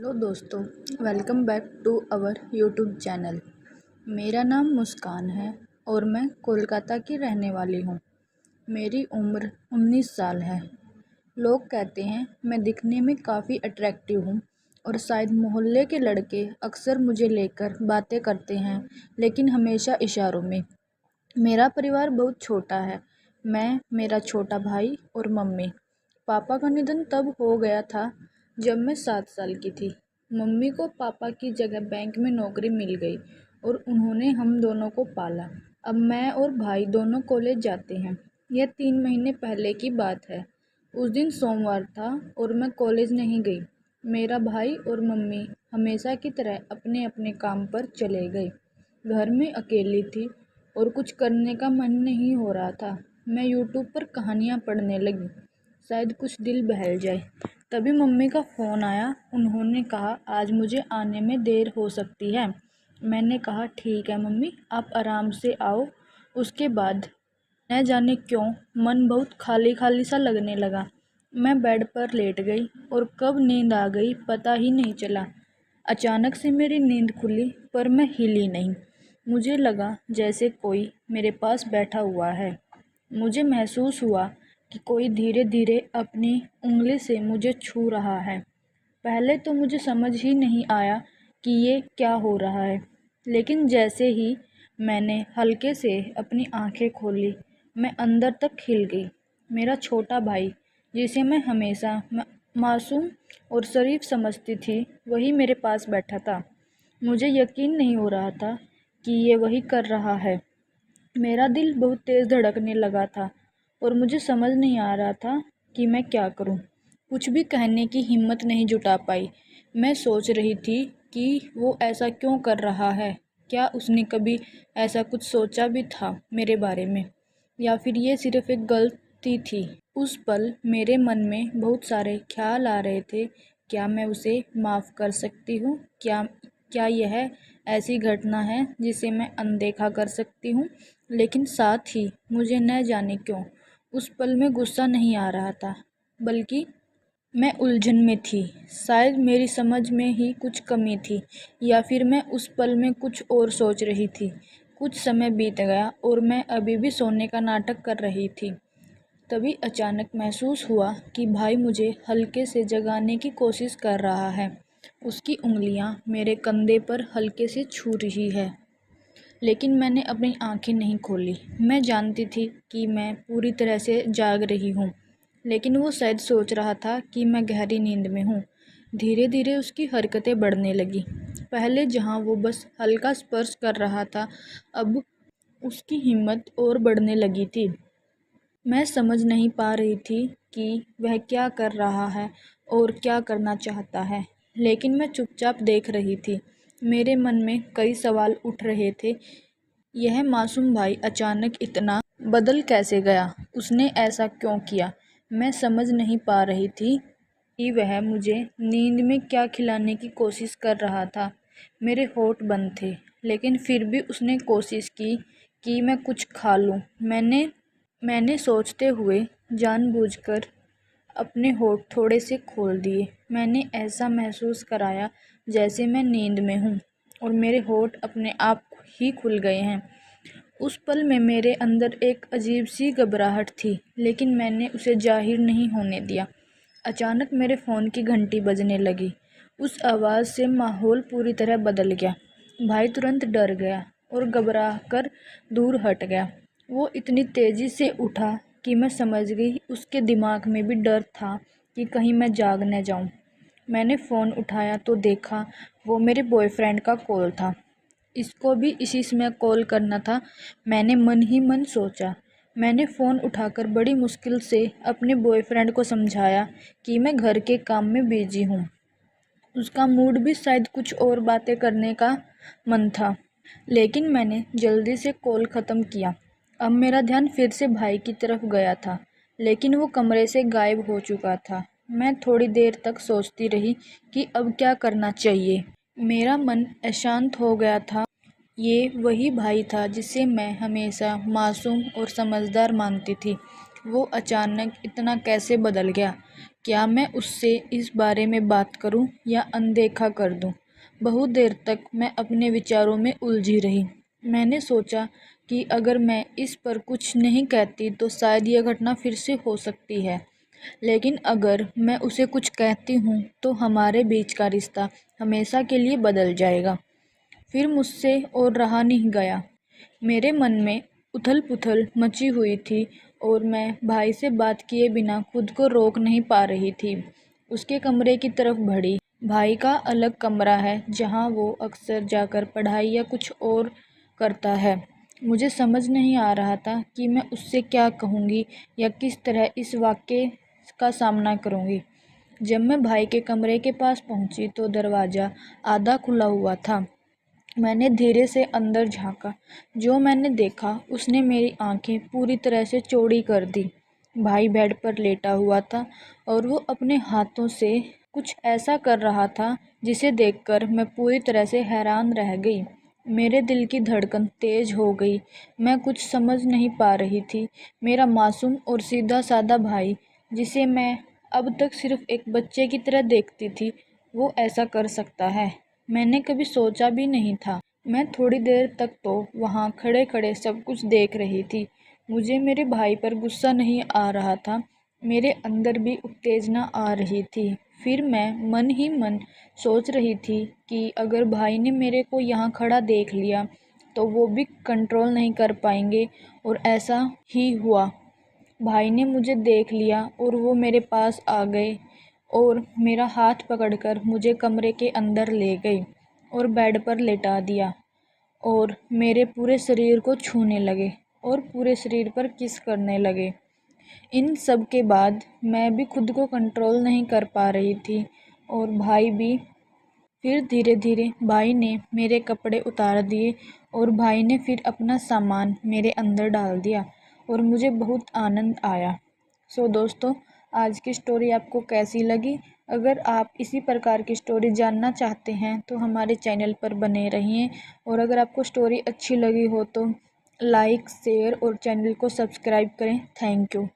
Hello दोस्तों, welcome back to our YouTube channel. मेरा नाम मुस्कान है और मैं कोलकाता की रहने वाली हूँ। मेरी उम्र 19 साल है। लोग कहते हैं मैं दिखने में काफ़ी अट्रैक्टिव हूँ और शायद मोहल्ले के लड़के अक्सर मुझे लेकर बातें करते हैं, लेकिन हमेशा इशारों में। मेरा परिवार बहुत छोटा है। मैं, मेरा छोटा भाई और मम्मी। पापा का निधन तब हो गया था जब मैं 7 साल की थी। मम्मी को पापा की जगह बैंक में नौकरी मिल गई और उन्होंने हम दोनों को पाला। अब मैं और भाई दोनों कॉलेज जाते हैं। यह 3 महीने पहले की बात है। उस दिन सोमवार था और मैं कॉलेज नहीं गई। मेरा भाई और मम्मी हमेशा की तरह अपने अपने काम पर चले गए। घर में अकेली थी और कुछ करने का मन नहीं हो रहा था। मैं यूट्यूब पर कहानियाँ पढ़ने लगी, शायद कुछ दिल बहल जाए। तभी मम्मी का फ़ोन आया। उन्होंने कहा आज मुझे आने में देर हो सकती है। मैंने कहा ठीक है मम्मी, आप आराम से आओ। उसके बाद न जाने क्यों मन बहुत खाली खाली सा लगने लगा। मैं बेड पर लेट गई और कब नींद आ गई पता ही नहीं चला। अचानक से मेरी नींद खुली पर मैं हिली नहीं। मुझे लगा जैसे कोई मेरे पास बैठा हुआ है। मुझे महसूस हुआ कि कोई धीरे धीरे अपनी उंगली से मुझे छू रहा है। पहले तो मुझे समझ ही नहीं आया कि ये क्या हो रहा है, लेकिन जैसे ही मैंने हल्के से अपनी आंखें खोली, मैं अंदर तक खिल गई। मेरा छोटा भाई, जिसे मैं हमेशा मासूम और शरीफ समझती थी, वही मेरे पास बैठा था। मुझे यकीन नहीं हो रहा था कि ये वही कर रहा है। मेरा दिल बहुत तेज़ धड़कने लगा था और मुझे समझ नहीं आ रहा था कि मैं क्या करूं। कुछ भी कहने की हिम्मत नहीं जुटा पाई। मैं सोच रही थी कि वो ऐसा क्यों कर रहा है। क्या उसने कभी ऐसा कुछ सोचा भी था मेरे बारे में, या फिर ये सिर्फ एक गलती थी। उस पल मेरे मन में बहुत सारे ख्याल आ रहे थे। क्या मैं उसे माफ़ कर सकती हूँ? क्या क्या यह ऐसी घटना है जिसे मैं अनदेखा कर सकती हूँ? लेकिन साथ ही मुझे न जाने क्यों उस पल में गुस्सा नहीं आ रहा था, बल्कि मैं उलझन में थी। शायद मेरी समझ में ही कुछ कमी थी, या फिर मैं उस पल में कुछ और सोच रही थी। कुछ समय बीत गया और मैं अभी भी सोने का नाटक कर रही थी। तभी अचानक महसूस हुआ कि भाई मुझे हल्के से जगाने की कोशिश कर रहा है। उसकी उंगलियां मेरे कंधे पर हल्के से छू रही है, लेकिन मैंने अपनी आंखें नहीं खोली। मैं जानती थी कि मैं पूरी तरह से जाग रही हूँ, लेकिन वो शायद सोच रहा था कि मैं गहरी नींद में हूँ। धीरे धीरे उसकी हरकतें बढ़ने लगी। पहले जहाँ वो बस हल्का स्पर्श कर रहा था, अब उसकी हिम्मत और बढ़ने लगी थी। मैं समझ नहीं पा रही थी कि वह क्या कर रहा है और क्या करना चाहता है, लेकिन मैं चुपचाप देख रही थी। मेरे मन में कई सवाल उठ रहे थे। यह मासूम भाई अचानक इतना बदल कैसे गया? उसने ऐसा क्यों किया? मैं समझ नहीं पा रही थी कि वह मुझे नींद में क्या खिलाने की कोशिश कर रहा था। मेरे होठ बंद थे, लेकिन फिर भी उसने कोशिश की कि मैं कुछ खा लूं। मैंने सोचते हुए जानबूझकर अपने होठ थोड़े से खोल दिए। मैंने ऐसा महसूस कराया जैसे मैं नींद में हूँ और मेरे होठ अपने आप ही खुल गए हैं। उस पल में मेरे अंदर एक अजीब सी घबराहट थी, लेकिन मैंने उसे जाहिर नहीं होने दिया। अचानक मेरे फ़ोन की घंटी बजने लगी। उस आवाज़ से माहौल पूरी तरह बदल गया। भाई तुरंत डर गया और घबरा कर दूर हट गया। वो इतनी तेज़ी से उठा कि मैं समझ गई उसके दिमाग में भी डर था कि कहीं मैं जाग न जाऊं। मैंने फ़ोन उठाया तो देखा वो मेरे बॉयफ्रेंड का कॉल था। इसको भी इसी समय कॉल करना था, मैंने मन ही मन सोचा। मैंने फ़ोन उठाकर बड़ी मुश्किल से अपने बॉयफ्रेंड को समझाया कि मैं घर के काम में बिजी हूँ। उसका मूड भी शायद कुछ और बातें करने का मन था, लेकिन मैंने जल्दी से कॉल ख़त्म किया। अब मेरा ध्यान फिर से भाई की तरफ गया था, लेकिन वो कमरे से गायब हो चुका था। मैं थोड़ी देर तक सोचती रही कि अब क्या करना चाहिए। मेरा मन अशांत हो गया था। ये वही भाई था जिसे मैं हमेशा मासूम और समझदार मानती थी। वो अचानक इतना कैसे बदल गया? क्या मैं उससे इस बारे में बात करूं या अनदेखा कर दूं? बहुत देर तक मैं अपने विचारों में उलझी रही। मैंने सोचा कि अगर मैं इस पर कुछ नहीं कहती तो शायद यह घटना फिर से हो सकती है। लेकिन अगर मैं उसे कुछ कहती हूँ तो हमारे बीच का रिश्ता हमेशा के लिए बदल जाएगा। फिर मुझसे और रहा नहीं गया। मेरे मन में उथल-पुथल मची हुई थी और मैं भाई से बात किए बिना खुद को रोक नहीं पा रही थी। उसके कमरे की तरफ बढ़ी। भाई का अलग कमरा है जहाँ वो अक्सर जाकर पढ़ाई या कुछ और करता है। मुझे समझ नहीं आ रहा था कि मैं उससे क्या कहूँगी या किस तरह इस वाक़ये का सामना करूँगी। जब मैं भाई के कमरे के पास पहुँची तो दरवाज़ा आधा खुला हुआ था। मैंने धीरे से अंदर झाँका। जो मैंने देखा उसने मेरी आंखें पूरी तरह से चौड़ी कर दी। भाई बेड पर लेटा हुआ था और वो अपने हाथों से कुछ ऐसा कर रहा था जिसे देखकर मैं पूरी तरह से हैरान रह गई। मेरे दिल की धड़कन तेज हो गई। मैं कुछ समझ नहीं पा रही थी। मेरा मासूम और सीधा साधा भाई, जिसे मैं अब तक सिर्फ एक बच्चे की तरह देखती थी, वो ऐसा कर सकता है। मैंने कभी सोचा भी नहीं था। मैं थोड़ी देर तक तो वहाँ खड़े-खड़े सब कुछ देख रही थी। मुझे मेरे भाई पर गुस्सा नहीं आ रहा था, मेरे अंदर भी उत्तेजना आ रही थी। फिर मैं मन ही मन सोच रही थी कि अगर भाई ने मेरे को यहाँ खड़ा देख लिया, तो वो भी कंट्रोल नहीं कर पाएंगे और ऐसा ही हुआ। भाई ने मुझे देख लिया और वो मेरे पास आ गए और मेरा हाथ पकड़कर मुझे कमरे के अंदर ले गए और बेड पर लेटा दिया और मेरे पूरे शरीर को छूने लगे और पूरे शरीर पर किस करने लगे। इन सब के बाद मैं भी खुद को कंट्रोल नहीं कर पा रही थी और भाई भी। फिर धीरे धीरे भाई ने मेरे कपड़े उतार दिए और भाई ने फिर अपना सामान मेरे अंदर डाल दिया और मुझे बहुत आनंद आया। सो दोस्तों, आज की स्टोरी आपको कैसी लगी? अगर आप इसी प्रकार की स्टोरी जानना चाहते हैं तो हमारे चैनल पर बने रहिए और अगर आपको स्टोरी अच्छी लगी हो तो लाइक, शेयर और चैनल को सब्सक्राइब करें। Thank you.